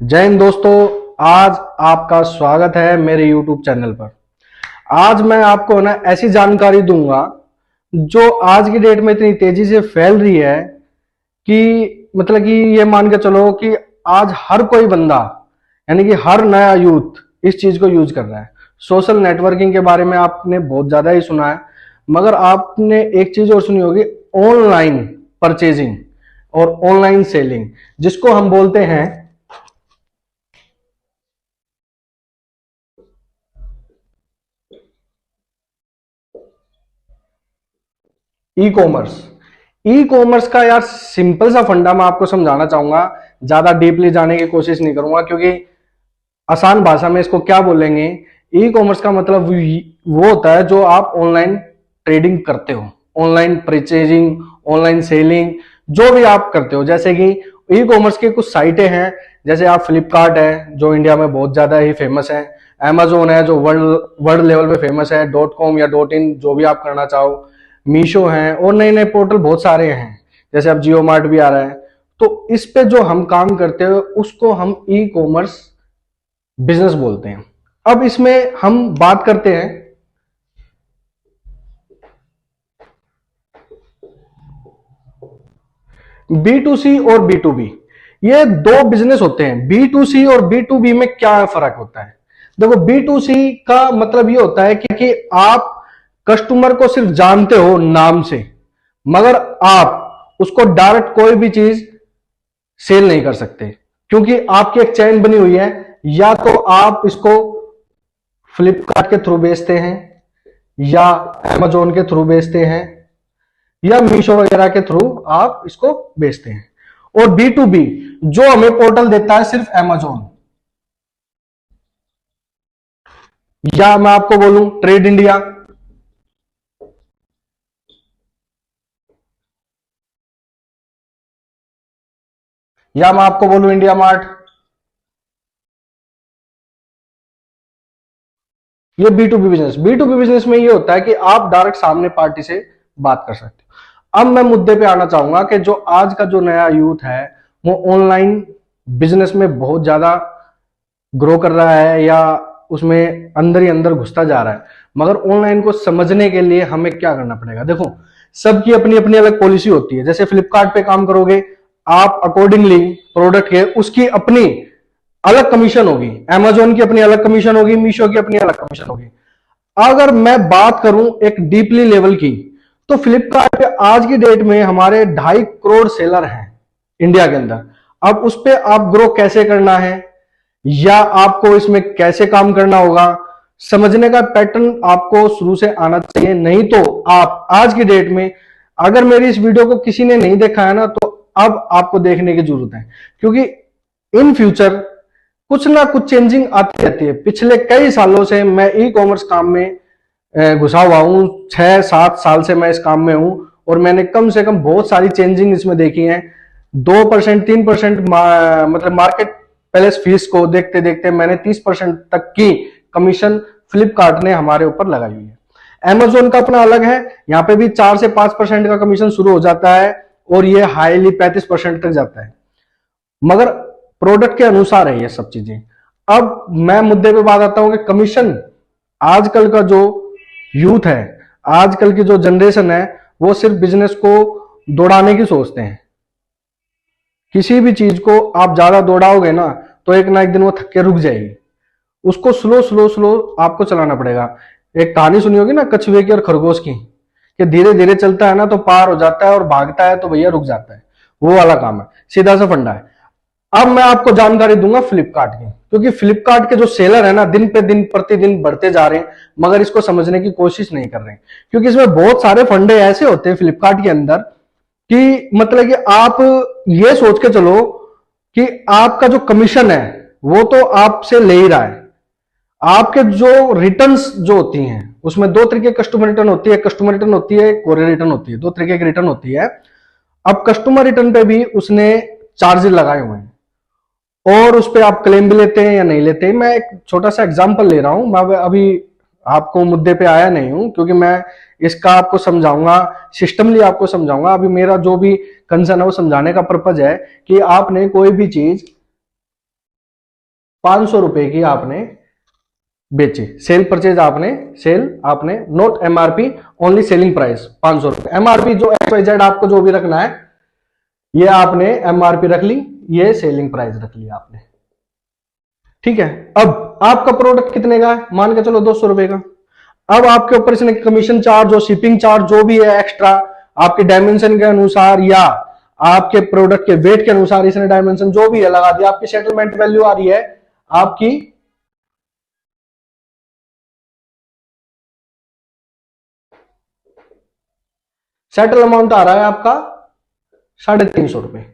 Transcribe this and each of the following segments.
जय हिंद दोस्तों। आज आपका स्वागत है मेरे YouTube चैनल पर। आज मैं आपको ना ऐसी जानकारी दूंगा जो आज की डेट में इतनी तेजी से फैल रही है कि मतलब कि ये मान के चलो कि आज हर कोई बंदा यानी कि हर नया यूथ इस चीज को यूज कर रहा है। सोशल नेटवर्किंग के बारे में आपने बहुत ज्यादा ही सुना है, मगर आपने एक चीज और सुनी होगी, ऑनलाइन परचेजिंग और ऑनलाइन सेलिंग, जिसको हम बोलते हैं ई कॉमर्स। ई कॉमर्स का यार सिंपल सा फंडा मैं आपको समझाना चाहूंगा, ज्यादा डीपली जाने की कोशिश नहीं करूंगा क्योंकि आसान भाषा में इसको क्या बोलेंगे। ई कॉमर्स का मतलब वो होता है जो आप ऑनलाइन ट्रेडिंग करते हो, ऑनलाइन परचेजिंग, ऑनलाइन सेलिंग, जो भी आप करते हो। जैसे कि ई कॉमर्स की कुछ साइटें हैं, जैसे आप फ्लिपकार्ट है जो इंडिया में बहुत ज्यादा ही फेमस है, Amazon है जो वर्ल्ड वर्ल्ड लेवल पे फेमस है, .com या .in जो भी आप करना चाहो, मीशो है, और नए नए पोर्टल बहुत सारे हैं, जैसे अब जियो मार्ट भी आ रहा है। तो इस पे जो हम काम करते हैं उसको हम ई कॉमर्स बिजनेस बोलते हैं। अब इसमें हम बात करते हैं B2C और B2B। ये दो बिजनेस होते हैं। B2C और B2B में क्या फर्क होता है? देखो, B2C का मतलब ये होता है कि आप कस्टमर को सिर्फ जानते हो नाम से, मगर आप उसको डायरेक्ट कोई भी चीज सेल नहीं कर सकते, क्योंकि आपकी एक चैन बनी हुई है। या तो आप इसको फ्लिपकार्ट के थ्रू बेचते हैं, या Amazon के थ्रू बेचते हैं, या मीशो वगैरह के थ्रू आप इसको बेचते हैं। और B2B जो हमें पोर्टल देता है सिर्फ Amazon, या मैं आपको बोलूं ट्रेड इंडिया, या मैं आपको बोलूं इंडिया मार्ट, ये B2B बिजनेस में ये होता है कि आप डायरेक्ट सामने पार्टी से बात कर सकते हो। अब मैं मुद्दे पे आना चाहूंगा कि जो आज का जो नया यूथ है वो ऑनलाइन बिजनेस में बहुत ज्यादा ग्रो कर रहा है, या उसमें अंदर ही अंदर घुसता जा रहा है। मगर ऑनलाइन को समझने के लिए हमें क्या करना पड़ेगा? देखो, सबकी अपनी अपनी अलग पॉलिसी होती है। जैसे फ्लिपकार्ट पे काम करोगे आप, अकॉर्डिंगली प्रोडक्ट के उसकी अपनी अलग कमीशन होगी, Amazon की अपनी अलग कमीशन होगी, मीशो की अपनी अलग कमीशन होगी। अगर मैं बात करूं एक डीपली लेवल की, तो फ्लिपकार्ट पे आज की डेट में हमारे 2.5 करोड़ सेलर हैं इंडिया के अंदर। अब उस पे आप ग्रो कैसे करना है, या आपको इसमें कैसे काम करना होगा, समझने का पैटर्न आपको शुरू से आना चाहिए। नहीं तो आप आज की डेट में, अगर मेरी इस वीडियो को किसी ने नहीं देखा है ना, तो अब आपको देखने की जरूरत है, क्योंकि इन फ्यूचर कुछ ना कुछ चेंजिंग आती रहती है। पिछले कई सालों से मैं ई कॉमर्स काम में घुसा हुआ हूं, 6-7 साल से मैं इस काम में हूं, और मैंने कम से कम बहुत सारी चेंजिंग इसमें देखी है। 2% 3% मतलब मार्केट प्लेस फीस को देखते देखते मैंने 30% तक की कमीशन फ्लिपकार्ट ने हमारे ऊपर लगाई हुई है। Amazon का अपना अलग है, यहाँ पे भी 4 से 5% का कमीशन शुरू हो जाता है, और ये हाईली 35% तक जाता है, मगर प्रोडक्ट के अनुसार है ये सब चीजें। अब मैं मुद्दे पे बात आता हूं कि कमीशन, आजकल का जो यूथ है, आजकल की जो जनरेशन है, वो सिर्फ बिजनेस को दौड़ाने की सोचते हैं। किसी भी चीज को आप ज्यादा दौड़ाओगे ना, तो एक ना एक दिन वो थक के रुक जाएगी। उसको स्लो स्लो स्लो आपको चलाना पड़ेगा। एक कहानी सुनी होगी ना कछुए की और खरगोश की, कि धीरे धीरे चलता है ना तो पार हो जाता है, और भागता है तो भैया रुक जाता है। वो वाला काम है, सीधा सा फंडा है। अब मैं आपको जानकारी दूंगा फ्लिपकार्ट की, क्योंकि फ्लिपकार्ट के जो सेलर है ना, दिन पे दिन प्रतिदिन बढ़ते जा रहे हैं, मगर इसको समझने की कोशिश नहीं कर रहे हैं। क्योंकि इसमें बहुत सारे फंडे ऐसे होते हैं फ्लिपकार्ट के अंदर कि मतलब कि आप ये सोच के चलो कि आपका जो कमीशन है वो तो आपसे ले ही रहा है। आपके जो रिटर्न्स जो होती हैं, उसमें दो तरीके की कस्टमर रिटर्न होती है, कस्टमर रिटर्न होती है, कोरियर रिटर्न होती है, दो तरीके की रिटर्न होती है। अब कस्टमर रिटर्न पे भी उसने चार्जेस लगाए हुए हैं, और उस पर आप क्लेम भी लेते हैं या नहीं लेते हैं। मैं एक छोटा सा एग्जांपल ले रहा हूं, मैं अभी आपको मुद्दे पे आया नहीं हूं, क्योंकि मैं इसका आपको समझाऊंगा, सिस्टमली आपको समझाऊंगा। अभी मेरा जो भी कंसर्न है वो समझाने का पर्पज है कि आपने कोई भी चीज 500 रुपए की आपने बेची, सेल परचेज आपने, सेल आपने, note MRP, only selling price 500 रुपए। एमआरपी जो XYZ आपको जो भी रखना है, ये आपने एमआरपी रख ली, ये सेलिंग प्राइस रख ली आपने, ठीक है। अब आपका प्रोडक्ट कितने का है, मान के चलो 200 रुपए का। अब आपके ऊपर इसने कमीशन चार्ज और शिपिंग चार्ज जो भी है एक्स्ट्रा, आपके डायमेंशन के अनुसार या आपके प्रोडक्ट के वेट के अनुसार इसने डायमेंशन जो भी है लगा दिया। आपकी सेटलमेंट वैल्यू आ रही है आपकी सेटल अमाउंट आ रहा है आपका 350 रुपए।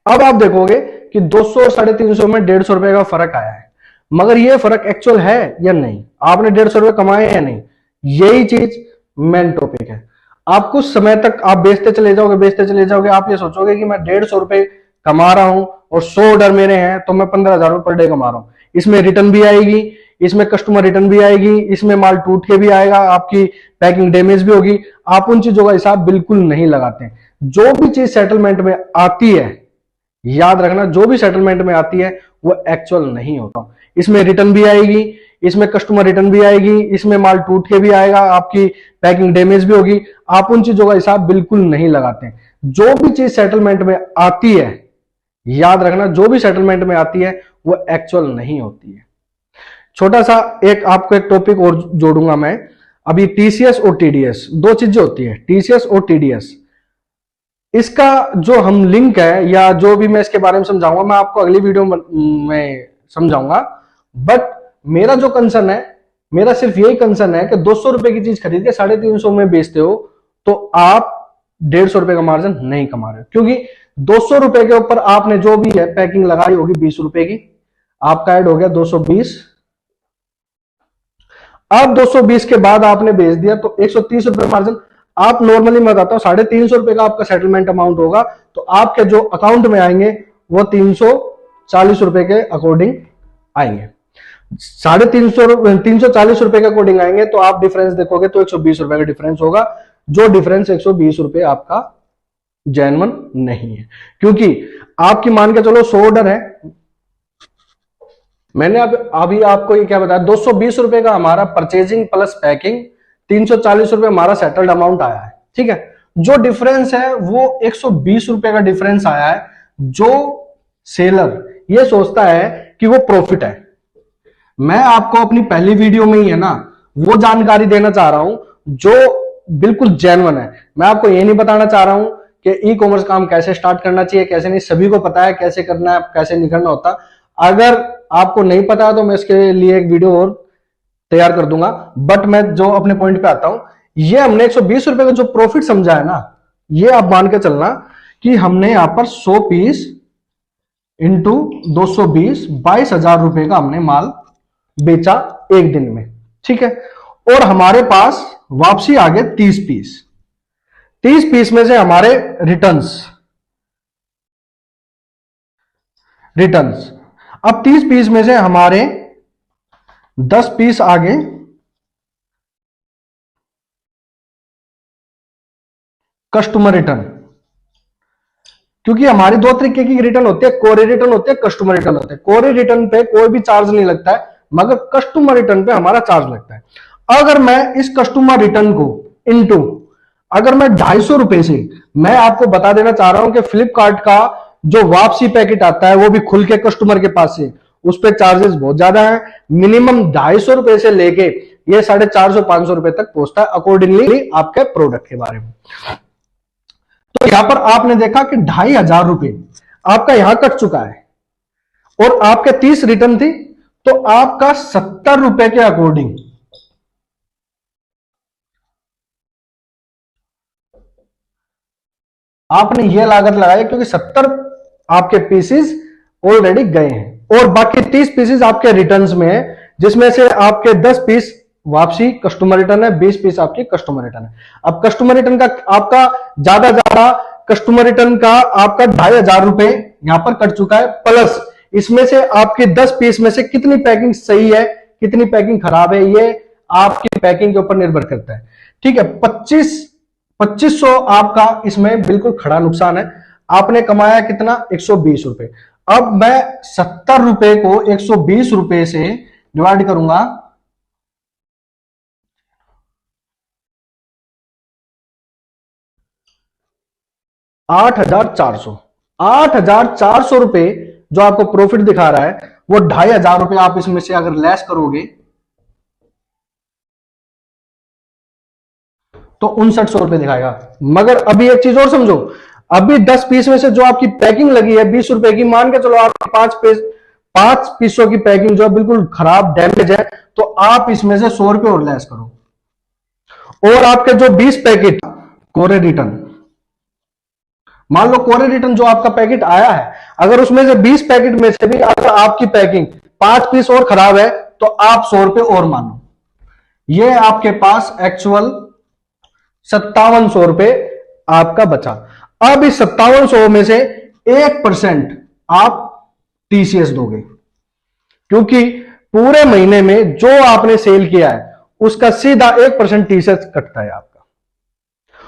अब आप देखोगे कि 200 और 350 में 150 रुपए का फर्क आया है, मगर ये फर्क एक्चुअल है या नहीं, आपने 150 रुपए कमाए या नहीं, यही चीज मेन टॉपिक है। आप कुछ समय तक आप बेचते चले जाओगे, बेचते चले जाओगे, आप ये सोचोगे कि मैं 150 रुपए कमा रहा हूं और 100 ऑर्डर मेरे हैं तो मैं 15,000 रुपए पर डे कमा रहा हूं। इसमें रिटर्न भी आएगी, इसमें कस्टमर रिटर्न भी आएगी, इसमें माल टूट के भी आएगा, आपकी पैकिंग डैमेज भी होगी। आप उन चीजों का हिसाब बिल्कुल नहीं लगाते। जो भी चीज सेटलमेंट में आती है, याद रखना, जो भी सेटलमेंट में आती है वो एक्चुअल नहीं होता। इसमें रिटर्न भी आएगी, इसमें कस्टमर रिटर्न भी आएगी, इसमें माल टूट के भी आएगा, आपकी पैकिंग डैमेज भी होगी। आप उन चीजों का हिसाब बिल्कुल नहीं लगाते। जो भी चीज सेटलमेंट में आती है, याद रखना, जो भी सेटलमेंट में आती है वो एक्चुअल नहीं होती है। छोटा सा एक आपको एक टॉपिक और जोड़ूंगा मैं। अभी टीसीएस और टीडीएस दो चीजें होती है, टीसीएस और टीडीएस। इसका जो हम लिंक है या जो भी मैं इसके बारे में समझाऊंगा, मैं आपको अगली वीडियो में समझाऊंगा। बट मेरा जो कंसर्न है, मेरा सिर्फ यही कंसर्न है कि 200 रुपए की चीज खरीद के 350 में बेचते हो तो आप 150 रुपए का मार्जिन नहीं कमा रहे हो, क्योंकि 200 रुपए के ऊपर आपने जो भी है पैकिंग लगाई होगी 20 रुपए की, आपका ऐड हो गया 220। अब 220 के बाद आपने बेच दिया तो 130 रुपए मार्जिन। आप नॉर्मली मैं बताता हूं 350 रुपए का आपका सेटलमेंट अमाउंट होगा, तो आपके जो अकाउंट में आएंगे वो 340 रुपए के अकॉर्डिंग आएंगे। 340 रुपए के अकॉर्डिंग आएंगे तो आप डिफरेंस देखोगे तो 120 रुपए का डिफरेंस होगा। जो डिफरेंस 120 रुपए आपका जेन्युइन नहीं है, क्योंकि आपकी मान के चलो 100 ऑर्डर है, मैंने अभी आपको ये क्या बताया, 220 रुपए का हमारा परचेजिंग प्लस पैकिंग, 340 रुपए हमारा सेटल्ड अमाउंट आया है, ठीक है। जो डिफरेंस है वो 120 रुपए का डिफरेंस आया है। जो सेलर ये सोचता है कि वो प्रॉफिट है, मैं आपको अपनी पहली वीडियो में ही है ना वो जानकारी देना चाह रहा हूं जो बिल्कुल जेन्युइन है। मैं आपको ये नहीं बताना चाह रहा हूं कि ई कॉमर्स काम कैसे स्टार्ट करना चाहिए, कैसे नहीं, सभी को पता है कैसे करना है, कैसे नहीं करना होता। अगर आपको नहीं पता तो मैं इसके लिए एक वीडियो और तैयार कर दूंगा। बट मैं जो अपने पॉइंट पे आता हूं, ये हमने 120 रुपए का जो प्रॉफिट समझा है ना, ये आप मान के चलना कि हमने यहां पर 100 पीस इंटू 220, 22,000 रुपए का हमने माल बेचा एक दिन में, ठीक है। और हमारे पास वापसी आ गए 30 पीस। 30 पीस में से हमारे रिटर्न्स अब 30 पीस में से हमारे 10 पीस आ गए कस्टमर रिटर्न, क्योंकि हमारी दो तरीके की रिटर्न होती है, कोरी रिटर्न होती है, कस्टमर रिटर्न होते हैं। कोरी रिटर्न पे कोई भी चार्ज नहीं लगता है, मगर कस्टमर रिटर्न पे हमारा चार्ज लगता है। अगर मैं इस कस्टमर रिटर्न को इनटू अगर मैं 250 रुपए से, मैं आपको बता देना चाह रहा हूं कि फ्लिपकार्ट का जो वापसी पैकेट आता है वो भी खुल के कस्टमर के पास से, उस पर चार्जेस बहुत ज्यादा है। मिनिमम 250 रुपए से लेके ये 450-500 रुपए तक पहुंचता है, अकॉर्डिंगली आपके प्रोडक्ट के बारे में। तो यहां पर आपने देखा कि 2,500 रुपए आपका यहां कट चुका है और आपके 30 रिटर्न थी, तो आपका 70 रुपए के अकॉर्डिंग आपने ये लागत लगाई, क्योंकि 70 आपके पीसेस ऑलरेडी गए हैं और बाकी 30 पीसेस आपके रिटर्न्स में है, जिसमें से आपके 10 पीस वापसी कस्टमर रिटर्न है, 20 पीस आपकी कस्टमर रिटर्न है। अब कस्टमर रिटर्न का आपका ज्यादा कस्टमर रिटर्न का आपका 2,500 रुपए यहां पर कट चुका है, प्लस इसमें से आपके 10 पीस में से कितनी पैकिंग सही है, कितनी पैकिंग खराब है, ये आपकी पैकिंग के ऊपर निर्भर करता है, ठीक है। 2500 आपका इसमें बिल्कुल खड़ा नुकसान है। आपने कमाया कितना, 120 रुपए। अब मैं 70 रुपए को 120 रुपए से डिवाइड करूंगा, 8,400। 8,400 रुपए जो आपको प्रॉफिट दिखा रहा है, वो 2,500 रुपए आप इसमें से अगर लेस करोगे तो 6,900 रुपए दिखाएगा। मगर अभी एक चीज और समझो, अभी 10 पीस में से जो आपकी पैकिंग लगी है 20 रुपए की, मान के चलो आपकी 5 पीसों की पैकिंग जो है बिल्कुल खराब डैमेज है, तो आप इसमें से 100 रुपए और लेस करो। और आपके जो 20 पैकेट कोरे रिटर्न, मान लो कोरे रिटर्न जो आपका पैकेट आया है, अगर उसमें से 20 पैकेट में से भी अगर आपकी पैकिंग 5 पीस और खराब है, तो आप 100 रुपए और मानो। ये आपके पास एक्चुअल 5700 रुपए आपका बचा। अब इस 5700 में से 1% आप टीसीएस दोगे, क्योंकि पूरे महीने में जो आपने सेल किया है उसका सीधा 1% टीसीएस कटता है आपका।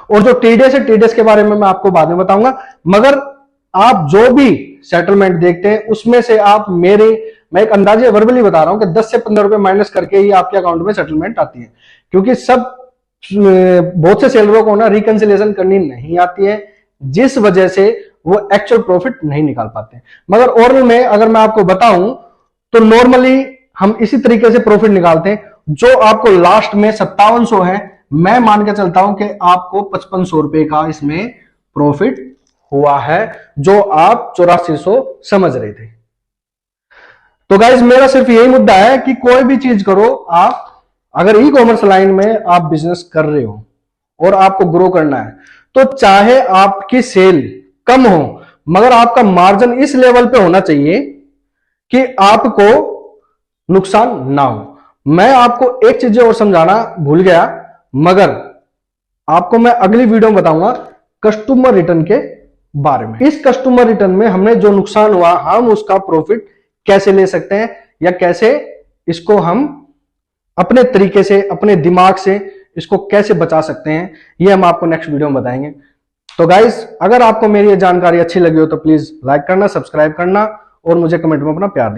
और जो टीडीएस है, टीडीएस के बारे में मैं आपको बाद में बताऊंगा। मगर आप जो भी सेटलमेंट देखते हैं उसमें से आप मैं एक अंदाजे वर्बली बता रहा हूं कि 10 से 15 रुपए माइनस करके ही आपके अकाउंट में सेटलमेंट आती है, क्योंकि बहुत से सेलरों को ना रिकंसिलिएशन करनी नहीं आती है, जिस वजह से वो एक्चुअल प्रॉफिट नहीं निकाल पाते। मगर ओवरऑल में अगर मैं आपको बताऊं तो नॉर्मली हम इसी तरीके से प्रॉफिट निकालते हैं। जो आपको लास्ट में 5700 है, मैं मान के चलता हूं कि आपको 5500 रुपए का इसमें प्रॉफिट हुआ है, जो आप 8400 समझ रहे थे। तो गाइज मेरा सिर्फ यही मुद्दा है कि कोई भी चीज करो, आप अगर ई कॉमर्स लाइन में आप बिजनेस कर रहे हो और आपको ग्रो करना है, तो चाहे आपकी सेल कम हो मगर आपका मार्जिन इस लेवल पे होना चाहिए कि आपको नुकसान ना हो। मैं आपको एक चीज और समझाना भूल गया, मगर आपको मैं अगली वीडियो में बताऊंगा कस्टमर रिटर्न के बारे में। इस कस्टमर रिटर्न में हमने जो नुकसान हुआ, हम उसका प्रॉफिट कैसे ले सकते हैं या कैसे इसको हम अपने तरीके से, अपने दिमाग से इसको कैसे बचा सकते हैं, ये हम आपको नेक्स्ट वीडियो में बताएंगे। तो गाइस, अगर आपको मेरी ये जानकारी अच्छी लगी हो तो प्लीज लाइक करना, सब्सक्राइब करना और मुझे कमेंट में अपना प्यार देना।